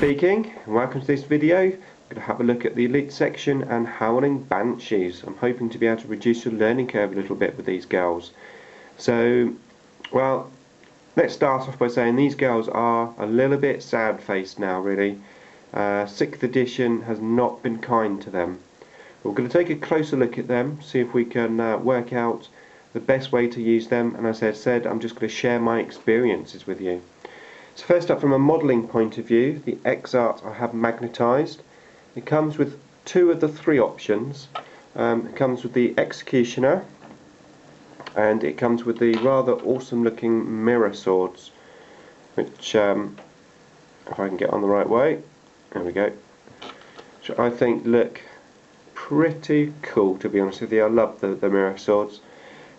speaking, and welcome to this video. I'm going to have a look at the Elite section and Howling Banshees. I'm hoping to be able to reduce your learning curve a little bit with these girls. So, well, let's start off by saying these girls are a little bit sad-faced now, really. 6th edition has not been kind to them. We're going to take a closer look at them, see if we can work out the best way to use them, and as I said, I'm just going to share my experiences with you. So first up, from a modelling point of view, the X-Art I have magnetised. It comes with two of the three options. It comes with the Executioner, and it comes with the rather awesome looking mirror swords, which, if I can get on the right way, there we go, which I think look pretty cool, to be honest with you. I love the mirror swords.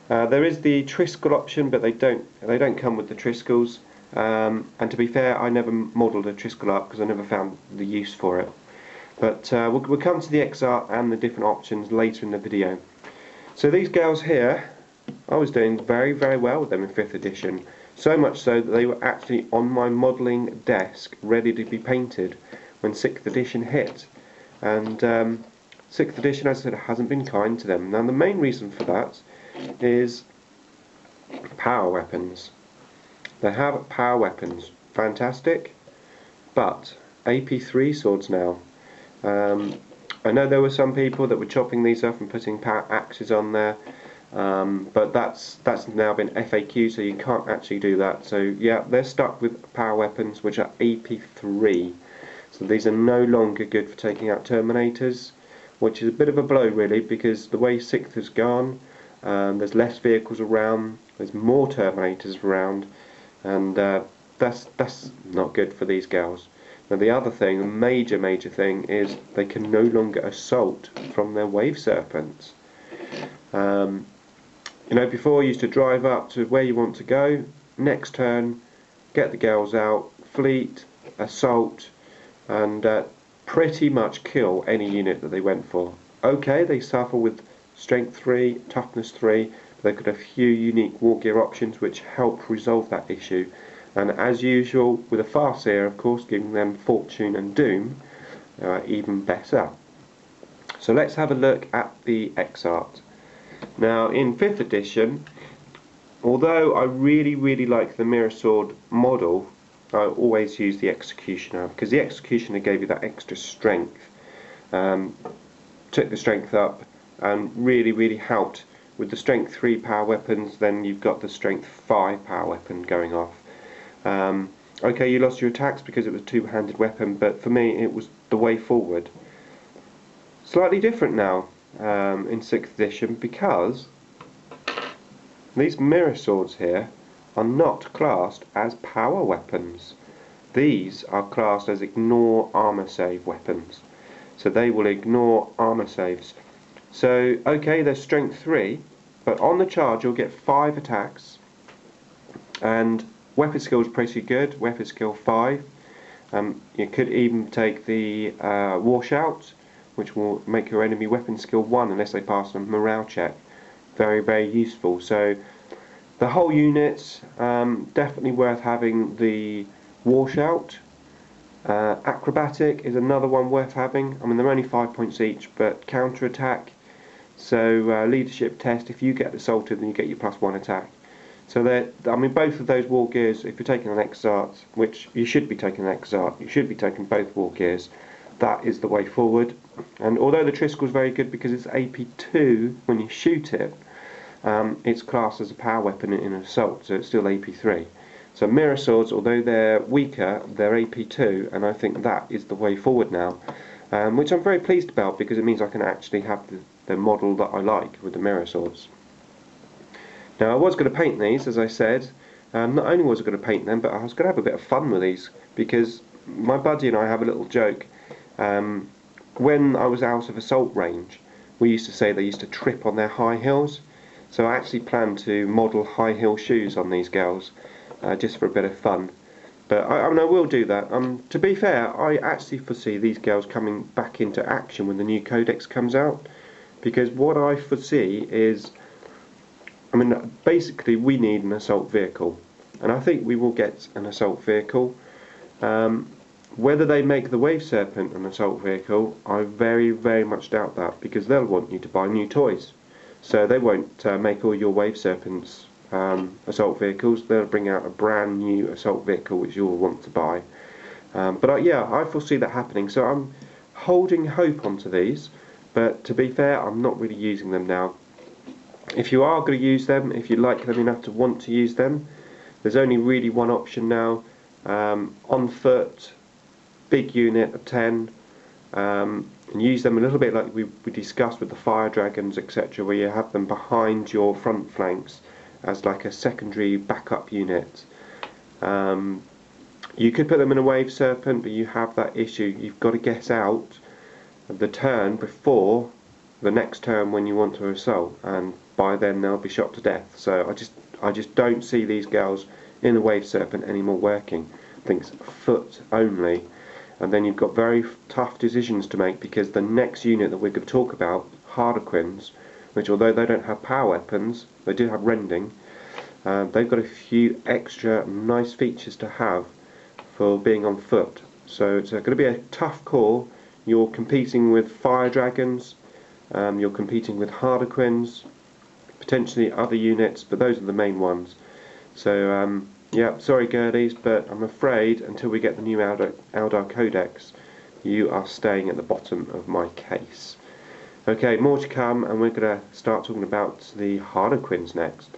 There is the Triskel option, but they don't come with the Triskels. And to be fair, I never modelled a Triskel up because I never found the use for it. But we'll come to the X-Art and the different options later in the video. So these girls here, I was doing very, very well with them in 5th edition. So much so that they were actually on my modelling desk ready to be painted when 6th edition hit. And 6th edition, as I said, hasn't been kind to them. Now the main reason for that is power weapons. They have power weapons, fantastic, but AP3 swords now. I know there were some people that were chopping these up and putting power axes on there, but that's now been FAQ, so you can't actually do that. So yeah, they're stuck with power weapons which are AP3. So these are no longer good for taking out Terminators, which is a bit of a blow really, because the way 6th has gone, there's less vehicles around, there's more Terminators around, and that's not good for these girls. Now the other thing, a major thing, is they can no longer assault from their wave serpents. You know, before you used to drive up to where you want to go, next turn, get the girls out, fleet, assault, and pretty much kill any unit that they went for. Okay, they suffer with strength 3, toughness 3, they've got a few unique war gear options which help resolve that issue, and as usual with a Farseer, of course, giving them Fortune and Doom, even better. So let's have a look at the X-Art. Now in 5th edition, although I really like the mirror sword model, I always use the Executioner, because the Executioner gave you that extra strength, took the strength up, and really helped. With the strength 3 power weapons, then you've got the strength 5 power weapon going off. Okay, you lost your attacks because it was a two-handed weapon, but for me it was the way forward. Slightly different now in 6th edition, because these mirror swords here are not classed as power weapons. These are classed as ignore armor save weapons. So they will ignore armor saves. So, okay, they're strength 3, but on the charge you'll get 5 attacks, and weapon skill is pretty good, weapon skill 5. You could even take the washout, which will make your enemy weapon skill 1 unless they pass a morale check. Very useful. So the whole unit, definitely worth having the washout. Acrobatic is another one worth having. I mean, they're only 5 points each, but counter attack. So leadership test, if you get assaulted, then you get your +1 attack. So I mean, both of those war gears, if you're taking an X-Art, which you should be taking an X-Art, you should be taking both war gears. That is the way forward. And although the Triskel is very good because it's AP2 when you shoot it, it's classed as a power weapon in an assault, so it's still AP3. So mirror swords, although they're weaker, they're AP2, and I think that is the way forward now, which I'm very pleased about, because it means I can actually have the model that I like with the mirror swords. Now I was going to paint these, as I said. Not only was I going to paint them, but I was going to have a bit of fun with these, because my buddy and I have a little joke. When I was out of assault range, we used to say they used to trip on their high heels. So I actually planned to model high heel shoes on these girls, just for a bit of fun. But I mean, I will do that. To be fair, I actually foresee these girls coming back into action when the new codex comes out, because what I foresee is, I mean, basically we need an assault vehicle, and I think we will get an assault vehicle. Whether they make the Wave Serpent an assault vehicle, I very, very much doubt that, because they'll want you to buy new toys. So they won't make all your Wave Serpents assault vehicles. They'll bring out a brand new assault vehicle which you'll want to buy. But yeah, I foresee that happening. So I'm holding hope onto these, but to be fair, I'm not really using them now. If you are going to use them, if you like them enough to want to use them, there's only really one option now. On foot, big unit of 10, and use them a little bit like we discussed with the fire dragons, etc., where you have them behind your front flanks as like a secondary backup unit. You could put them in a Wave Serpent, but you have that issue. You've got to get out the turn before the next turn when you want to assault, and by then they'll be shot to death. So I just don't see these girls in the Wave Serpent anymore working. I think it's foot only. And then you've got very tough decisions to make, because the next unit that we're going to talk about, Harlequins, which although they don't have power weapons, they do have rending. They've got a few extra nice features to have for being on foot. So it's going to be a tough call. You're competing with fire dragons, you're competing with Harlequins, potentially other units, but those are the main ones. So yeah, sorry Gerdies, but I'm afraid until we get the new Eldar Codex, you are staying at the bottom of my case. Okay, more to come, and we're going to start talking about the Harlequins next.